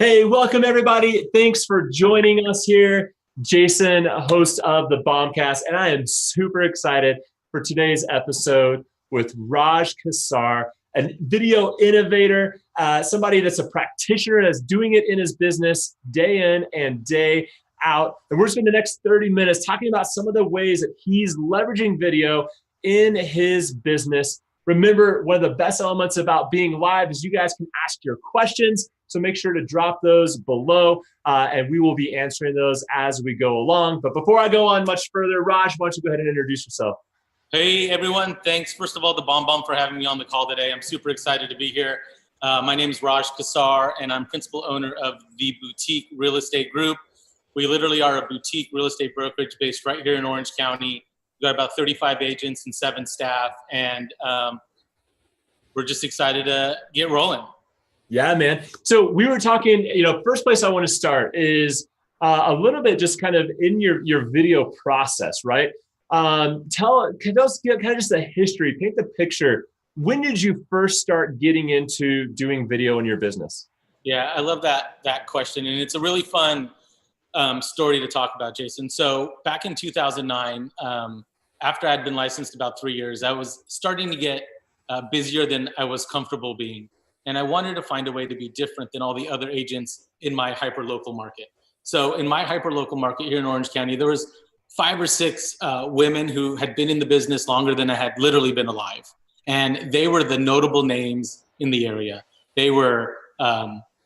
Hey, welcome everybody. Thanks for joining us here. Jason, host of the BombCast, and I am super excited for today's episode with Raj Qsar, a video innovator, somebody that's a practitioner that's doing it in his business day in and day out. And we're spending the next 30 minutes talking about some of the ways that he's leveraging video in his business. Remember, one of the best elements about being live is you guys can ask your questions. So make sure to drop those below, and we will be answering those as we go along. But before I go on much further, Raj, why don't you go ahead and introduce yourself? Hey, everyone. Thanks, first of all, to BombBomb for having me on the call today. I'm super excited to be here. My name is Raj Qsar, and I'm principal owner of the Boutique Real Estate Group. We literally are a boutique real estate brokerage based right here in Orange County. We've got about 35 agents and 7 staff, and we're just excited to get rolling. Yeah, man. So we were talking, first place I want to start is a little bit just kind of in your video process, right? Tell us kind of just the history, paint the picture. When did you first start getting into doing video in your business? Yeah, I love that question. And it's a really fun story to talk about, Jason. So back in 2009, after I'd been licensed about 3 years, I was starting to get busier than I was comfortable being. And I wanted to find a way to be different than all the other agents in my hyper-local market. So in my hyper-local market here in Orange County, there was 5 or 6 women who had been in the business longer than I had literally been alive. And they were the notable names in the area. They were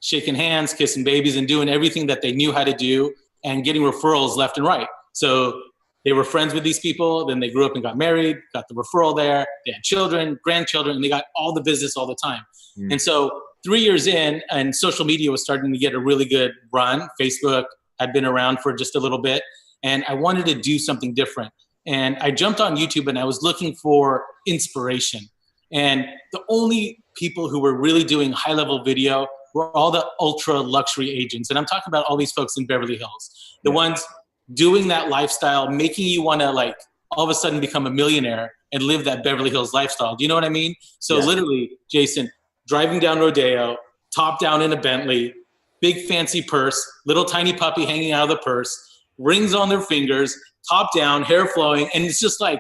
shaking hands, kissing babies, and doing everything that they knew how to do and getting referrals left and right. So they were friends with these people, then they grew up and got married, got the referral there, they had children, grandchildren, and they got all the business all the time. And so 3 years in, and social media was starting to get a really good run. Facebook had been around for just a little bit, and I wanted to do something different. And I jumped on YouTube and I was looking for inspiration. And the only people who were really doing high-level video were all the ultra luxury agents. And I'm talking about all these folks in Beverly Hills, the ones doing that lifestyle, making you want to like all of a sudden become a millionaire and live that Beverly Hills lifestyle. Do you know what I mean? So literally, Jason, driving down Rodeo, top down in a Bentley, big fancy purse, little tiny puppy hanging out of the purse, rings on their fingers, top down, hair flowing. And it's just like,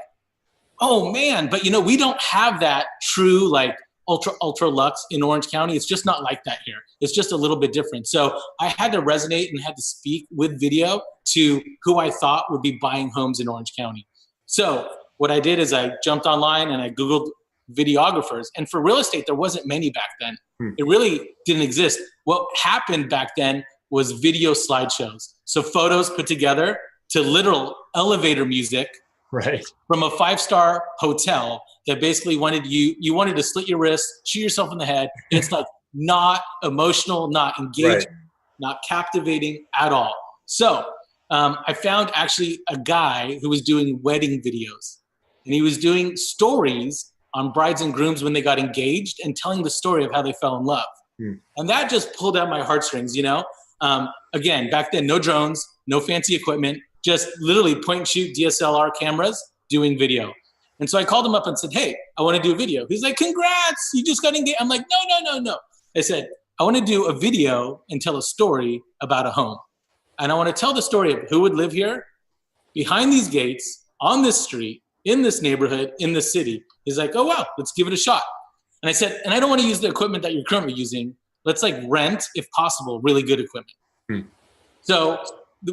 oh man, but we don't have that true like ultra luxe in Orange County. It's just not like that here. It's just a little bit different. So I had to resonate and had to speak with video to who I thought would be buying homes in Orange County. So what I did is I jumped online and I Googled videographers. And for real estate, there wasn't many back then. It really didn't exist. What happened back then was video slideshows. So photos put together to literal elevator music from a 5-star hotel that basically wanted to slit your wrist, shoot yourself in the head. It's like not emotional, not engaging, not captivating at all. So I found actually a guy who was doing wedding videos, and he was doing stories on brides and grooms when they got engaged and telling the story of how they fell in love. And that just pulled out my heartstrings, Again, back then, no drones, no fancy equipment, just literally point and shoot DSLR cameras doing video. And so I called him up and said, hey, I want to do a video. He's like, congrats, you just got engaged. I'm like, no. I said, I want to do a video and tell a story about a home. And I want to tell the story of who would live here, behind these gates, on this street, in this neighborhood, in this city. He's like, oh, wow, let's give it a shot. And I said, and I don't want to use the equipment that you're currently using. Let's like rent, if possible, really good equipment. So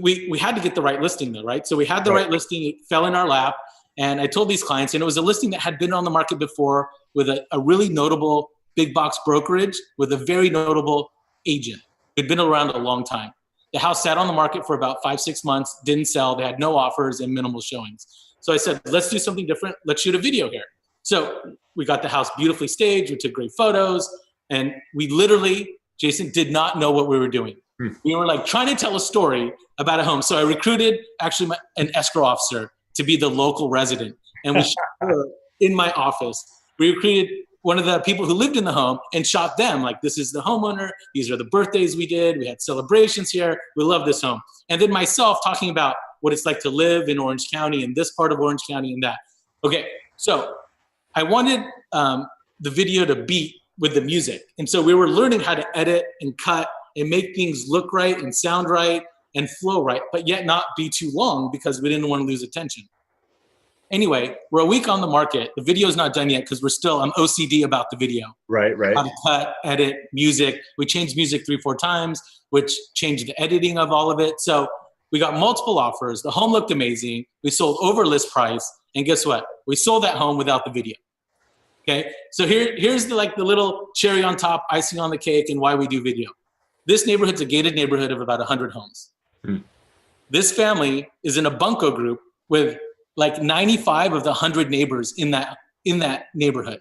we had to get the right listing though, right? So we had the right listing, it fell in our lap. And I told these clients, and it was a listing that had been on the market before with a really notable big box brokerage with a very notable agent who'd been around a long time. The house sat on the market for about 5-6 months, didn't sell. They had no offers and minimal showings. So I said, let's do something different. Let's shoot a video here. So we got the house beautifully staged. We took great photos. And we literally, Jason, did not know what we were doing. We were like trying to tell a story about a home. So I recruited actually an escrow officer to be the local resident. And we shot her in my office. We recruited one of the people who lived in the home and shot them. Like, this is the homeowner. These are the birthdays we did. We had celebrations here. We love this home. And then myself talking about what it's like to live in Orange County and this part of Orange County and that. Okay, so I wanted the video to beat with the music. And so we were learning how to edit and cut and make things look right and sound right and flow right, but yet not be too long because we didn't want to lose attention. Anyway, we're a week on the market. The video's not done yet because I'm OCD about the video. Right. How to cut, edit, music. We changed music 3-4 times, which changed the editing of all of it. So we got multiple offers. The home looked amazing. We sold over list price. And guess what? We sold that home without the video. Okay, so here's the little cherry on top, icing on the cake, and why we do video. This neighborhood's a gated neighborhood of about 100 homes. This family is in a bunco group with like 95 of the 100 neighbors in that neighborhood.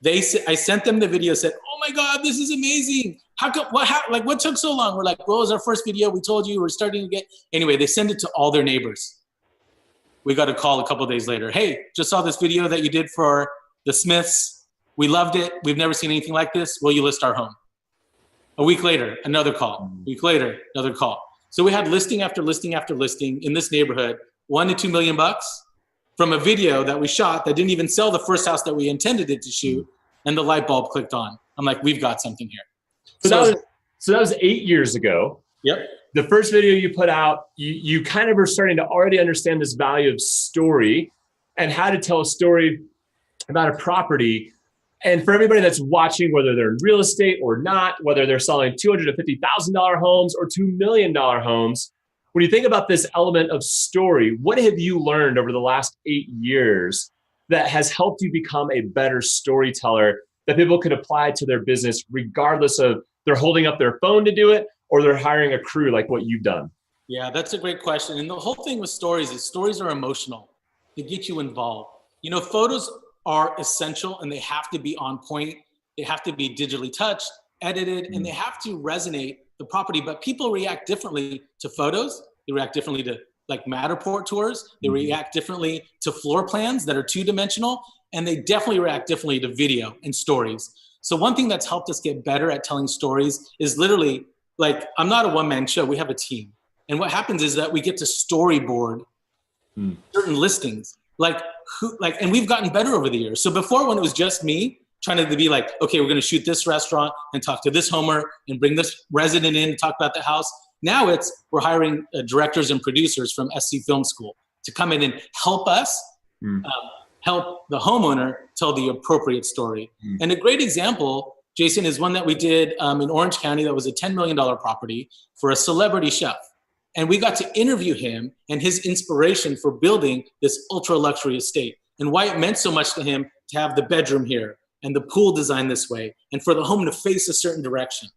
I sent them the video, said, "Oh my God, this is amazing! What took so long?" We're like, "Well, it was our first video. We told you we're starting to get." Anyway, they send it to all their neighbors. We got a call a couple of days later. "Hey, just saw this video that you did for the Smiths. We loved it. We've never seen anything like this. Will you list our home?" A week later, another call. A week later, another call. So we had listing after listing after listing in this neighborhood, $1 to $2 million from a video that we shot that didn't even sell the first house that we intended it to shoot, and the light bulb clicked on. I'm like, we've got something here. So that was 8 years ago. Yep. The first video you put out, you kind of were starting to already understand this value of story and how to tell a story about a property. And for everybody that's watching, whether they're in real estate or not, whether they're selling $250,000 homes or $2 million homes, when you think about this element of story, what have you learned over the last 8 years that has helped you become a better storyteller that people can apply to their business, regardless of they're holding up their phone to do it or they're hiring a crew like what you've done? Yeah, that's a great question. And the whole thing with stories is stories are emotional. They get you involved. Photos are essential and they have to be on point. They have to be digitally touched, edited, and they have to resonate the property. But people react differently to photos. They react differently to Matterport tours. They react differently to floor plans that are two-dimensional. And they definitely react differently to video and stories. So one thing that's helped us get better at telling stories is literally, I'm not a one-man show. We have a team. And what happens is that we get to storyboard certain listings. And we've gotten better over the years. So before, when it was just me trying to be like, okay, we're going to shoot this restaurant and talk to this homeowner and bring this resident in and talk about the house. Now we're hiring directors and producers from SC Film School to come in and help us help the homeowner tell the appropriate story. And a great example, Jason, is one that we did in Orange County that was a $10 million property for a celebrity chef. And we got to interview him and his inspiration for building this ultra luxury estate and why it meant so much to him to have the bedroom here and the pool designed this way and for the home to face a certain direction.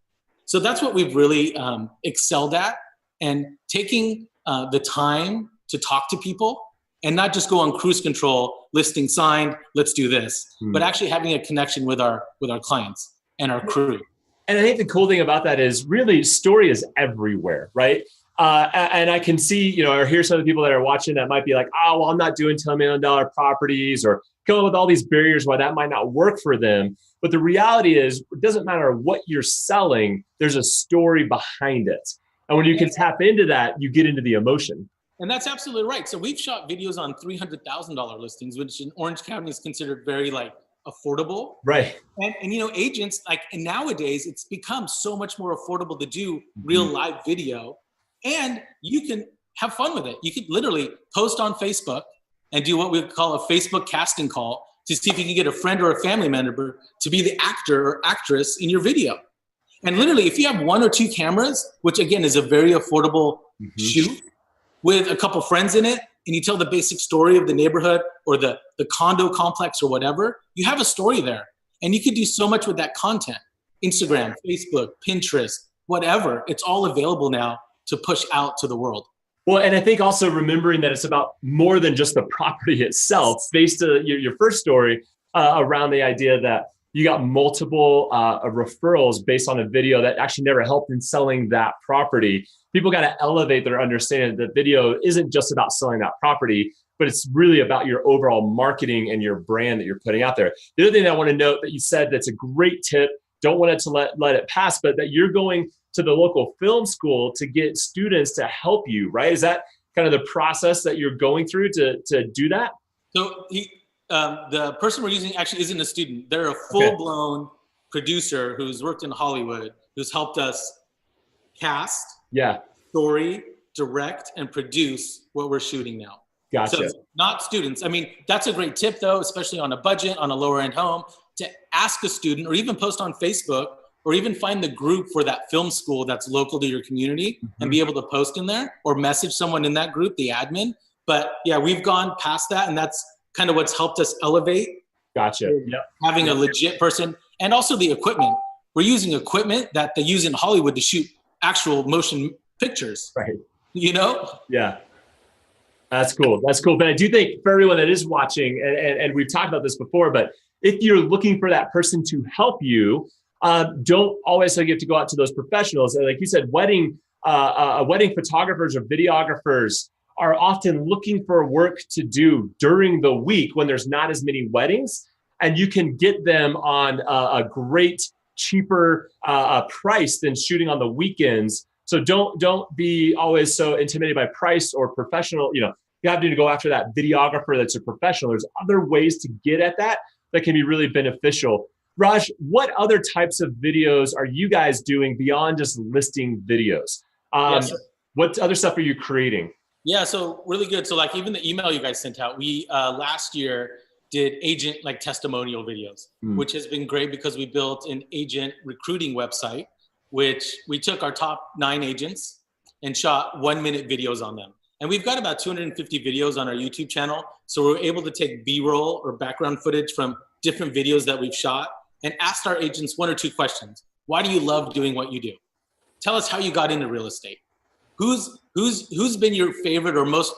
So that's what we've really excelled at, and taking the time to talk to people and not just go on cruise control, listing signed, let's do this, but actually having a connection with our clients and our crew. And I think the cool thing about that is really story is everywhere, right? And I can see, or hear some of the people that are watching that might be like, oh, well, I'm not doing $10 million properties, or come up with all these barriers why that might not work for them. But the reality is, it doesn't matter what you're selling, there's a story behind it. And when you can tap into that, you get into the emotion. And that's absolutely right. So we've shot videos on $300,000 listings, which in Orange County is considered very affordable. Right. And agents and nowadays it's become so much more affordable to do real live video. And you can have fun with it. You could literally post on Facebook and do what we call a Facebook casting call to see if you can get a friend or a family member to be the actor or actress in your video. And literally, if you have 1 or 2 cameras, which again is a very affordable shoot with a couple friends in it, and you tell the basic story of the neighborhood or the condo complex or whatever, you have a story there. And you could do so much with that content. Instagram, Facebook, Pinterest, whatever. It's all available now to push out to the world. Well, and I think also remembering that it's about more than just the property itself. Based on your first story around the idea that you got multiple referrals based on a video that actually never helped in selling that property. People got to elevate their understanding that video isn't just about selling that property, but it's really about your overall marketing and your brand that you're putting out there. The other thing I want to note that you said that's a great tip, don't want it to let it pass, but that you're going to the local film school to get students to help you, right? Is that kind of the process that you're going through to do that? So the person we're using actually isn't a student. They're a full-blown producer who's worked in Hollywood, who's helped us cast, Yeah. story, direct, and produce what we're shooting now. Gotcha. So it's not students. I mean, that's a great tip though, especially on a budget, on a lower end home, to ask a student or even post on Facebook or even find the group for that film school that's local to your community and be able to post in there or message someone in that group, the admin. But yeah, we've gone past that, and that's kind of what's helped us elevate. Gotcha. Yep. Having a legit person, and also the equipment. We're using equipment that they use in Hollywood to shoot actual motion pictures. Right. You know? Yeah. That's cool. That's cool. But I do think for everyone that is watching, and we've talked about this before, but if you're looking for that person to help you, don't always have to go out to those professionals. Like you said, wedding photographers or videographers are often looking for work to do during the week when there's not as many weddings, and you can get them on a great, cheaper price than shooting on the weekends. So don't be always so intimidated by price or professional. You have to go after that videographer that's a professional. There's other ways to get at that can be really beneficial. Raj, what other types of videos are you guys doing beyond just listing videos? Yes. What other stuff are you creating? Yeah, so really good. So like even the email you guys sent out, we last year did agent like testimonial videos, which has been great because we built an agent recruiting website, which we took our top 9 agents and shot 1-minute videos on them. And we've got about 250 videos on our YouTube channel. So we're able to take B-roll or background footage from different videos that we've shot and asked our agents 1 or 2 questions. Why do you love doing what you do? Tell us how you got into real estate. Who's been your favorite or most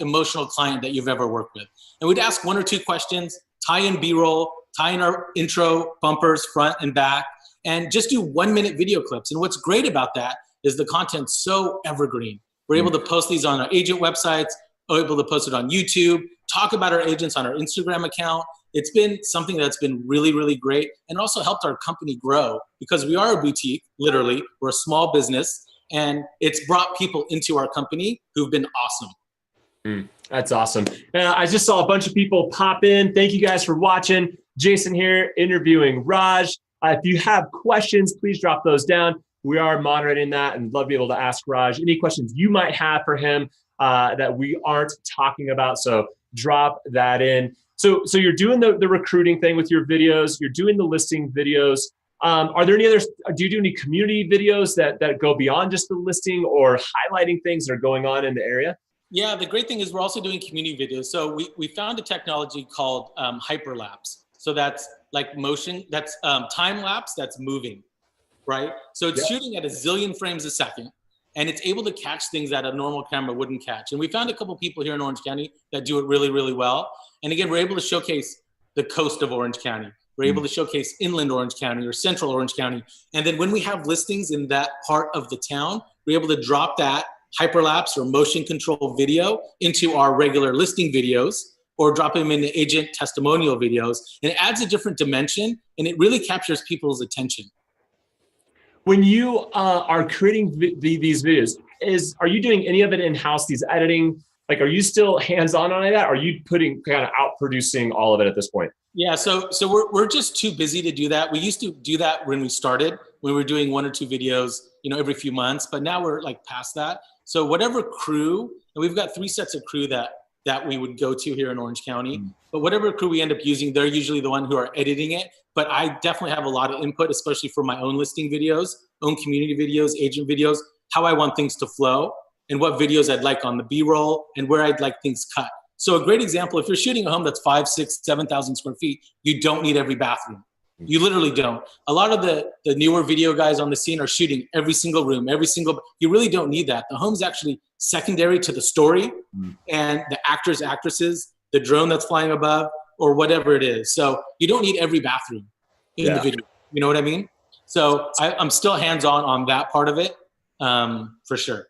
emotional client that you've ever worked with? And we'd ask 1 or 2 questions, tie in B-roll, tie in our intro, bumpers, front and back, and just do 1-minute video clips. And what's great about that is the content's so evergreen. We're able to post these on our agent websites, we're able to post it on YouTube, talk about our agents on our Instagram account. It's been something that's been really, really great and also helped our company grow because we are a boutique, literally. We're a small business, and it's brought people into our company who've been awesome. That's awesome. I just saw a bunch of people pop in. Thank you guys for watching. Jason here interviewing Raj. If you have questions, please drop those down. We are moderating that and love to be able to ask Raj any questions you might have for him that we aren't talking about. So drop that in. So you're doing the recruiting thing with your videos. You're doing the listing videos. Are there any others? Do you do any community videos that go beyond just the listing or highlighting things that are going on in the area? Yeah, the great thing is we're also doing community videos. So we found a technology called hyperlapse. So that's like motion, that's time lapse that's moving, right? So it's shooting at a zillion frames a second, and it's able to catch things that a normal camera wouldn't catch. And we found a couple people here in Orange County that do it really, really well. And again, we're able to showcase the coast of Orange County. We're able to showcase inland Orange County or central Orange County. And then when we have listings in that part of the town, we're able to drop that hyperlapse or motion control video into our regular listing videos or drop them in the agent testimonial videos. And it adds a different dimension, and it really captures people's attention. When you are creating these videos, are you doing any of it in-house, these editing? Like, are you still hands-on on that? Or are you kind of out producing all of it at this point? Yeah, so we're just too busy to do that. We used to do that when we started, when we were doing 1 or 2 videos, every few months, but now we're like past that. So whatever crew, and we've got 3 sets of crew that we would go to here in Orange County, but whatever crew we end up using, they're usually the one who are editing it. But I definitely have a lot of input, especially for my own listing videos, own community videos, agent videos, how I want things to flow and what videos I'd like on the B-roll and where I'd like things cut. So a great example, if you're shooting a home that's 5, 6, 7,000 square feet, you don't need every bathroom. You literally don't. A lot of the newer video guys on the scene are shooting every single room, you really don't need that. The home's actually secondary to the story and the actors, actresses, the drone that's flying above, or whatever it is. So you don't need every bathroom in the video. You know what I mean? So I'm still hands-on on that part of it, for sure.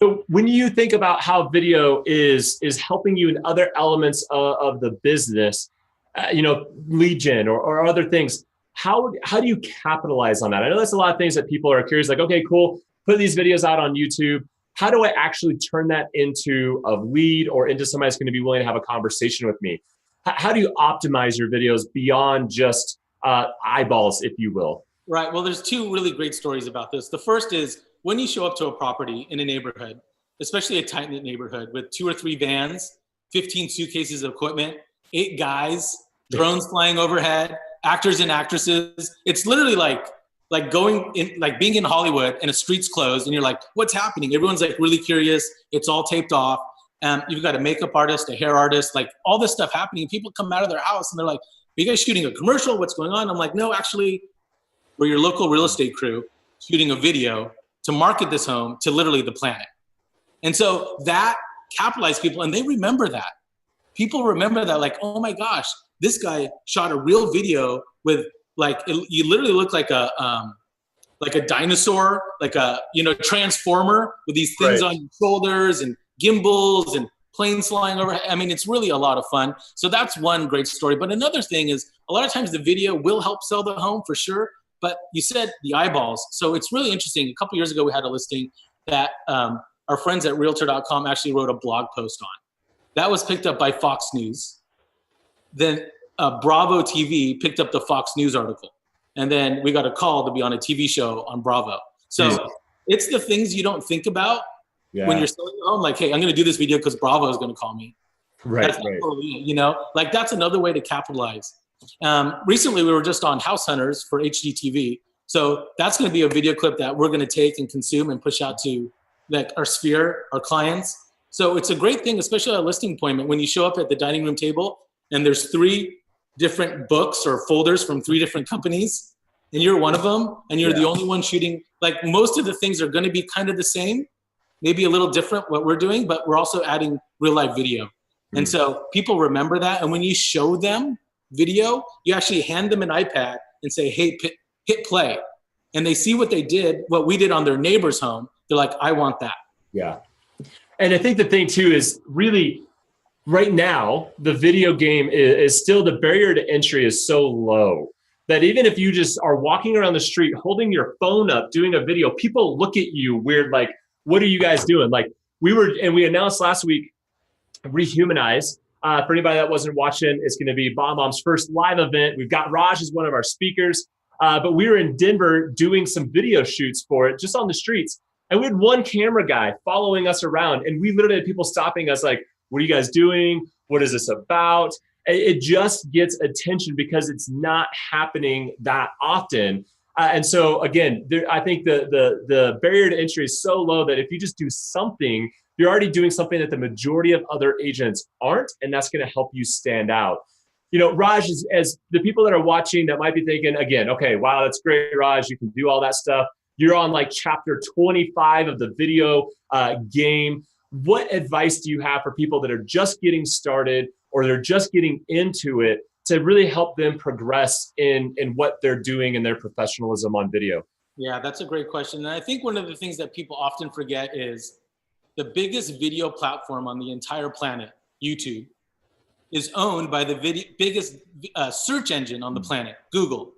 So when you think about how video is helping you in other elements of the business, lead gen or other things, how do you capitalize on that? I know that's a lot of things that people are curious, like, okay, cool, put these videos out on YouTube. How do I actually turn that into a lead or into somebody that's going to be willing to have a conversation with me? How do you optimize your videos beyond just eyeballs, if you will? Right. Well, there's 2 really great stories about this. The first is when you show up to a property in a neighborhood, especially a tight-knit neighborhood with 2 or 3 vans, 15 suitcases of equipment, 8 guys, drones flying overhead, actors and actresses. It's literally like going in, like being in Hollywood and a street's closed and you're like, what's happening? Everyone's like really curious. It's all taped off. You've got a makeup artist, a hair artist, like all this stuff happening. People come out of their house and they're like, are you guys shooting a commercial? What's going on? I'm like, no, actually, we're your local real estate crew shooting a video to market this home to literally the planet. And so that capitalized people, and they remember that. People remember that, like, oh my gosh, this guy shot a real video with, like, you literally look like a dinosaur, like a, transformer with these things on your shoulders and gimbals and planes flying over. I mean, it's really a lot of fun. So that's one great story. But another thing is, a lot of times the video will help sell the home for sure. But you said the eyeballs. So it's really interesting. A couple years ago, we had a listing that our friends at Realtor.com actually wrote a blog post on. That was picked up by Fox News. Then Bravo TV picked up the Fox News article. And then we got a call to be on a TV show on Bravo. So it's the things you don't think about when you're selling your home. Like, hey, I'm going to do this video because Bravo is going to call me. That's like that's another way to capitalize. Recently, we were just on House Hunters for HGTV. So that's going to be a video clip that we're going to take and consume and push out to like our sphere, our clients. So it's a great thing, especially at a listing appointment, when you show up at the dining room table and there's 3 different books or folders from 3 different companies, and you're one of them, and you're the only one shooting. Like, most of the things are going to be kind of the same, maybe a little different what we're doing, but we're also adding real life video. And so people remember that. And when you show them video, you actually hand them an iPad and say, hey, hit play. And they see what they did, what we did on their neighbor's home. They're like, I want that. Yeah. And I think the thing too is really right now, the video game is still, the barrier to entry is so low that even if you just are walking around the street, holding your phone up, doing a video, people look at you weird, like, what are you guys doing? Like we announced last week, Rehumanize. For anybody that wasn't watching, it's going to be BombBomb's first live event. We've got Raj as one of our speakers, but we were in Denver doing some video shoots for it, just on the streets. And we had one camera guy following us around, and we literally had people stopping us like, what are you guys doing? What is this about? It just gets attention because it's not happening that often. And so again, I think the barrier to entry is so low that if you just do something, you're already doing something that the majority of other agents aren't, and that's going to help you stand out. Raj, as the people that are watching that might be thinking, again, okay, wow, that's great, Raj, you can do all that stuff. You're on like chapter 25 of the video game. What advice do you have for people that are just getting started or they're just getting into it to really help them progress in what they're doing in their professionalism on video? Yeah, that's a great question. And I think one of the things that people often forget is the biggest video platform on the entire planet, YouTube, is owned by the biggest search engine on the planet, Google.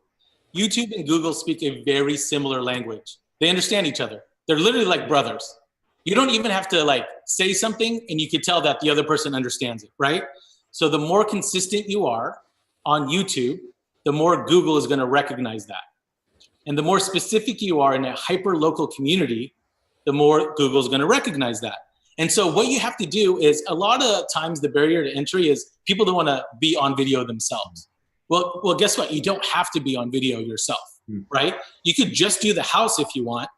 YouTube and Google speak a very similar language. They understand each other. They're literally like brothers. You don't even have to like say something and you can tell that the other person understands it, right? So the more consistent you are on YouTube, the more Google is going to recognize that. And the more specific you are in a hyper-local community, the more Google is going to recognize that. And so what you have to do is, a lot of times the barrier to entry is people don't want to be on video themselves. Well, guess what? You don't have to be on video yourself, right? You could just do the house if you want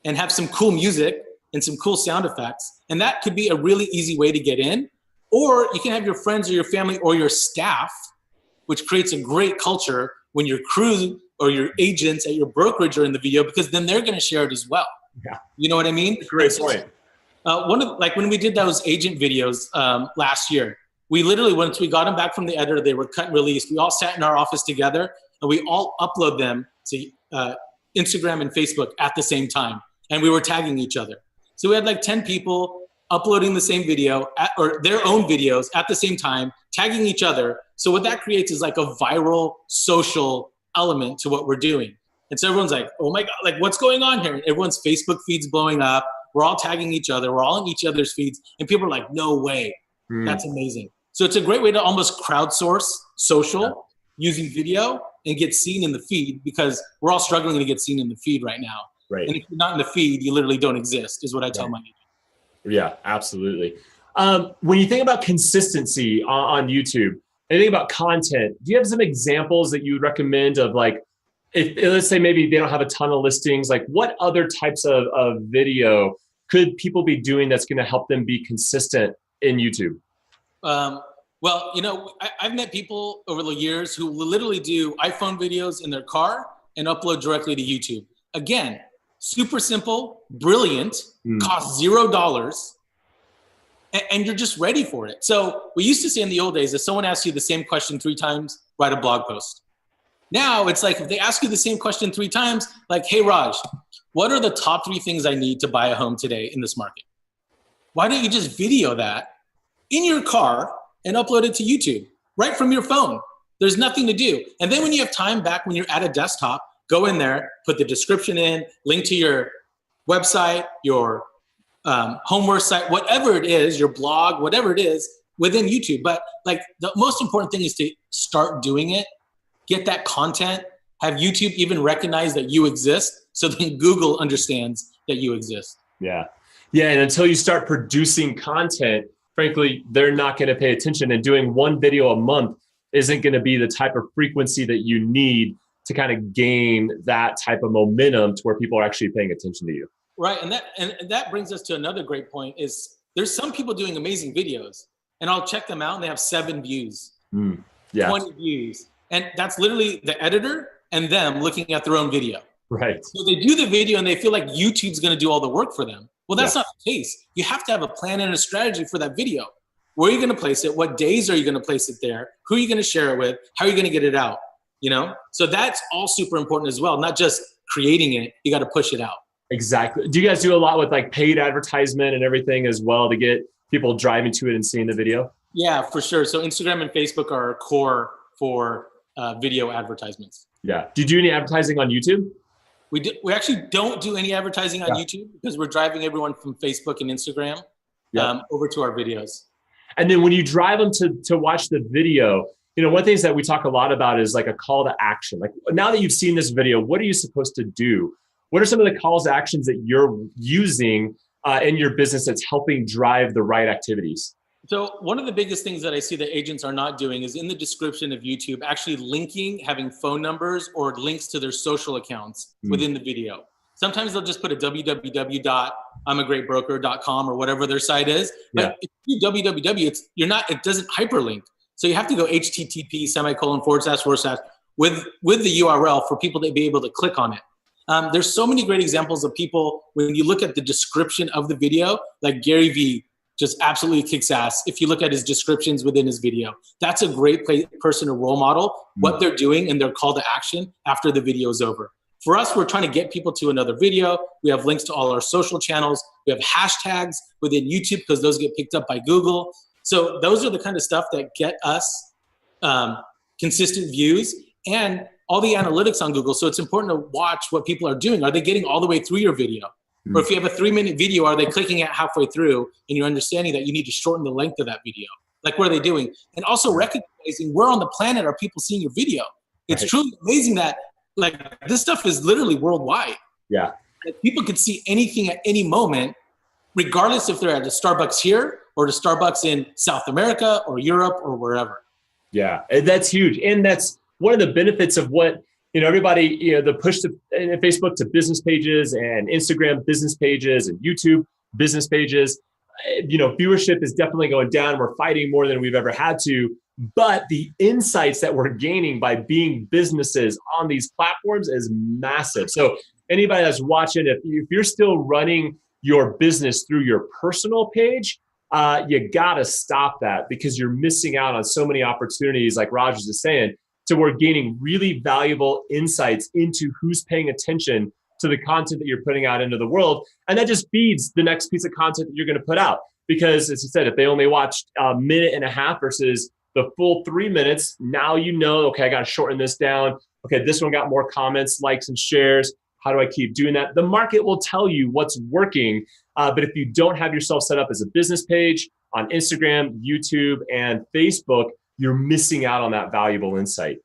and have some cool music and some cool sound effects. And that could be a really easy way to get in. Or you can have your friends or your family or your staff, which creates a great culture when your crew or your agents at your brokerage are in the video, because then they're going to share it as well. Yeah. You know what I mean? Great point. When we did those agent videos last year, we literally, once we got them back from the editor, they were cut and released. We all sat in our office together and we all upload them to Instagram and Facebook at the same time. And we were tagging each other. So we had like 10 people uploading the same video or their own videos at the same time, tagging each other. So what that creates is like a viral social element to what we're doing. And so everyone's like, oh my God, like what's going on here? And everyone's Facebook feed's blowing up. We're all tagging each other. We're all in each other's feeds. And people are like, no way. That's amazing. So it's a great way to almost crowdsource social using video and get seen in the feed, because we're all struggling to get seen in the feed right now. Right. And if you're not in the feed, you literally don't exist, is what I tell my agent. Yeah, absolutely. When you think about consistency on YouTube, and think about content, do you have some examples that you would recommend of like, if let's say maybe they don't have a ton of listings, like what other types of video could people be doing that's going to help them be consistent in YouTube? Well, I've met people over the years who will literally do iPhone videos in their car and upload directly to YouTube. Again, super simple, brilliant, costs $0, and you're just ready for it. So we used to say in the old days, if someone asks you the same question 3 times, write a blog post. Now it's like if they ask you the same question 3 times, like, hey, Raj, what are the top 3 things I need to buy a home today in this market? Why don't you just video that in your car and upload it to YouTube right from your phone? There's nothing to do. And then when you have time back, when you're at a desktop, go in there, put the description in, link to your website, your homework site, whatever it is, your blog, whatever it is within YouTube. But like the most important thing is to start doing it, get that content, have YouTube even recognize that you exist, so then Google understands that you exist. Yeah. Yeah. And until you start producing content, frankly, they're not going to pay attention, and doing 1 video a month isn't going to be the type of frequency that you need to kind of gain that type of momentum to where people are actually paying attention to you. Right. And that brings us to another great point is there's some people doing amazing videos, and I'll check them out and they have 7 views, 20 views. And that's literally the editor and them looking at their own video. Right. So they do the video and they feel like YouTube's going to do all the work for them. Well, that's not the case. You have to have a plan and a strategy for that video. Where are you going to place it? What days are you going to place it there? Who are you going to share it with? How are you going to get it out? So that's all super important as well. Not just creating it, you got to push it out. Exactly. Do you guys do a lot with like paid advertisement and everything as well to get people driving to it and seeing the video? Yeah, for sure. So Instagram and Facebook are our core for video advertisements. Yeah. Do you do any advertising on YouTube? We actually don't do any advertising on YouTube because we're driving everyone from Facebook and Instagram over to our videos. And then when you drive them to watch the video, one of the things that we talk a lot about is like a call to action. Like now that you've seen this video, what are you supposed to do? What are some of the calls to actions that you're using in your business that's helping drive the right activities? So one of the biggest things that I see that agents are not doing is in the description of YouTube, actually linking, having phone numbers or links to their social accounts within the video. Sometimes they'll just put a www.imagreatbroker.com or whatever their site is. But if you do www, it doesn't hyperlink. So you have to go http:// with the URL for people to be able to click on it. There's so many great examples of people, when you look at the description of the video, like Gary Vee just absolutely kicks ass. If you look at his descriptions within his video, that's a great person to role model what they're doing and their call to action after the video is over. For us, we're trying to get people to another video. We have links to all our social channels. We have hashtags within YouTube because those get picked up by Google. So those are the kind of stuff that get us consistent views and all the analytics on Google. So it's important to watch what people are doing. Are they getting all the way through your video? Or if you have a 3-minute video, are they clicking it halfway through and you're understanding that you need to shorten the length of that video? Like, what are they doing? And also recognizing where on the planet are people seeing your video? It's truly amazing that like this stuff is literally worldwide. Yeah. Like, people can see anything at any moment, regardless if they're at a Starbucks here or the Starbucks in South America or Europe or wherever. Yeah, that's huge. And that's one of the benefits of what, everybody, the push to Facebook to business pages and Instagram business pages and YouTube business pages, viewership is definitely going down. We're fighting more than we've ever had to. But the insights that we're gaining by being businesses on these platforms is massive. So anybody that's watching, if you're still running your business through your personal page, you got to stop that, because you're missing out on so many opportunities, like Raj was just saying, to we're gaining really valuable insights into who's paying attention to the content that you're putting out into the world. And that just feeds the next piece of content that you're going to put out. Because as you said, if they only watched a minute and a half versus the full 3 minutes, now okay, I got to shorten this down. Okay, this one got more comments, likes, and shares. How do I keep doing that? The market will tell you what's working. But if you don't have yourself set up as a business page on Instagram, YouTube, and Facebook, you're missing out on that valuable insight.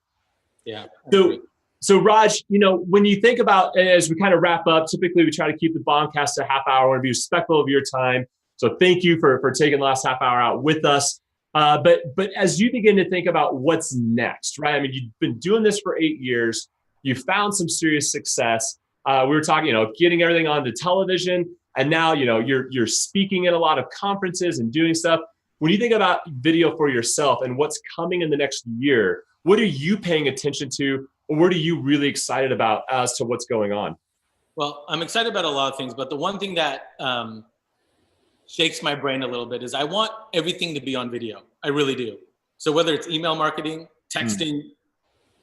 Yeah. So So Raj, when you think about, as we kind of wrap up, typically we try to keep the BombCast a half hour and be respectful of your time. So thank you for taking the last half hour out with us. But as you begin to think about what's next, right? I mean, you've been doing this for 8 years. You've found some serious success. We were talking, getting everything onto television, and now, you're speaking in a lot of conferences and doing stuff. When you think about video for yourself and what's coming in the next year, what are you paying attention to, or what are you really excited about as to what's going on? Well, I'm excited about a lot of things, but the one thing that shakes my brain a little bit is I want everything to be on video. I really do. So whether it's email marketing, texting,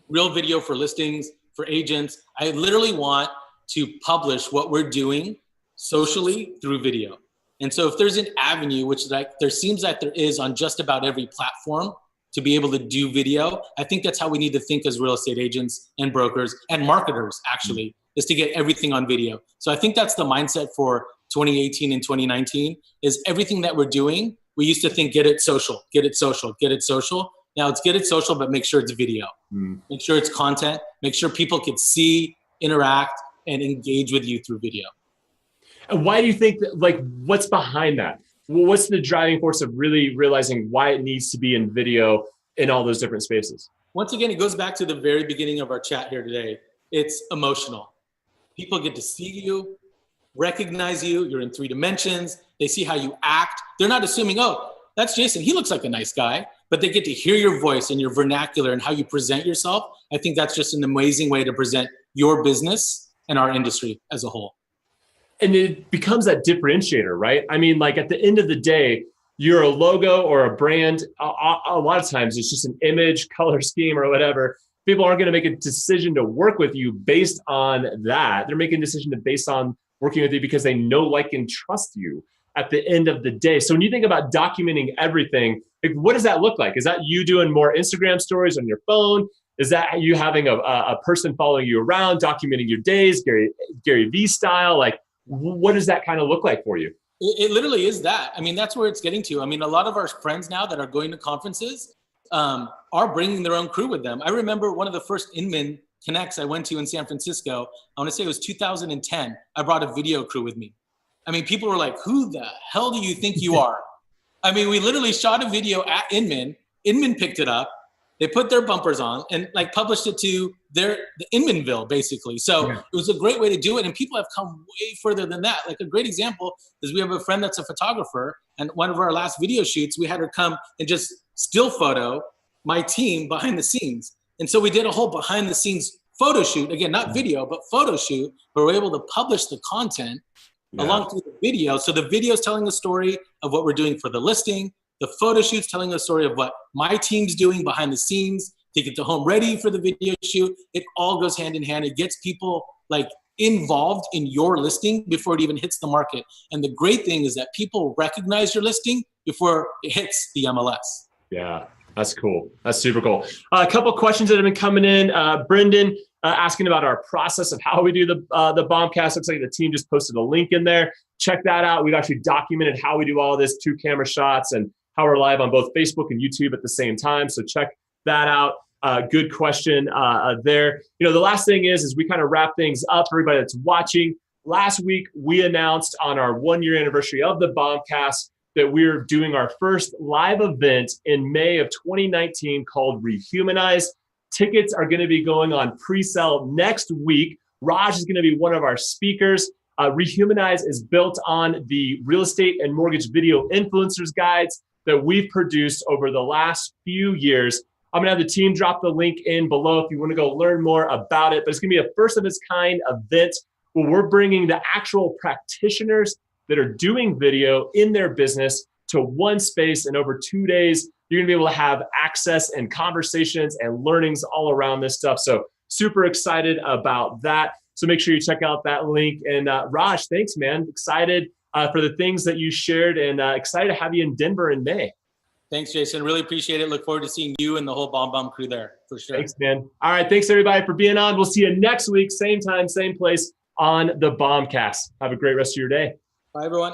real video for listings, for agents, I literally want to publish what we're doing socially through video. And so if there's an avenue, which there seems that there is on just about every platform to be able to do video, I think that's how we need to think as real estate agents and brokers and marketers, actually, is to get everything on video. So I think that's the mindset for 2018 and 2019 is everything that we're doing. We used to think, get it social, get it social, get it social. Now it's get it social, but make sure it's video. Make sure it's content. Make sure people can see, interact, and engage with you through video. And why do you think that, what's behind that? What's the driving force of really realizing why it needs to be in video in all those different spaces? Once again, it goes back to the very beginning of our chat here today. It's emotional. People get to see you, recognize you. You're in 3 dimensions. They see how you act. They're not assuming, oh, that's Jason. He looks like a nice guy. But they get to hear your voice and your vernacular and how you present yourself. I think that's just an amazing way to present your business and our industry as a whole. And it becomes that differentiator, right? I mean, at the end of the day, you're a logo or a brand. A lot of times it's just an image, color scheme, or whatever. People aren't going to make a decision to work with you based on that. They're making a decision based on working with you because they know, like, and trust you at the end of the day. So when you think about documenting everything, what does that look like? Is that you doing more Instagram stories on your phone? Is that you having a person following you around, documenting your days, Gary Vee style? What does that kind of look like for you? It literally is that. I mean, that's where it's getting to. I mean, a lot of our friends now that are going to conferences are bringing their own crew with them. I remember one of the first Inman Connects I went to in San Francisco. I want to say it was 2010. I brought a video crew with me. I mean, people were like, who the hell do you think you are? I mean, we literally shot a video at Inman. Inman picked it up. They put their bumpers on and published it to the Inmanville, basically. So It was a great way to do it. And people have come way further than that. A great example is we have a friend that's a photographer, and one of our last video shoots, we had her come and just still photo my team behind the scenes. And so we did a whole behind the scenes photo shoot, again, not video, but photo shoot, where we're able to publish the content along with the video. So the video is telling the story of what we're doing for the listing. The photo shoot's telling the story of what my team's doing behind the scenes to get the home ready for the video shoot. It all goes hand in hand. It gets people involved in your listing before it even hits the market. And the great thing is that people recognize your listing before it hits the MLS. Yeah, that's cool. That's super cool. A couple of questions that have been coming in. Brendan asking about our process of how we do the BombCast. Looks like the team just posted a link in there. Check that out. We've actually documented how we do all this, 2 camera shots, and how we're live on both Facebook and YouTube at the same time. So check that out. Good question there. The last thing is we kind of wrap things up for everybody that's watching. Last week, we announced on our 1-year anniversary of the BombCast that we're doing our first live event in May of 2019 called Rehumanize. Tickets are going to be going on pre-sale next week. Raj is going to be one of our speakers. Rehumanize is built on the real estate and mortgage video influencers guides that we've produced over the last few years. I'm going to have the team drop the link in below if you want to go learn more about it. But it's going to be a first of its kind event where we're bringing the actual practitioners that are doing video in their business to one space. And over 2 days, you're going to be able to have access and conversations and learnings all around this stuff. So super excited about that. So make sure you check out that link. And Raj, thanks, man. Excited for the things that you shared, and excited to have you in Denver in May. Thanks, Jason. Really appreciate it. Look forward to seeing you and the whole BombBomb crew there, for sure. Thanks, man. All right. Thanks, everybody, for being on. We'll see you next week, same time, same place on the BombCast. Have a great rest of your day. Bye, everyone.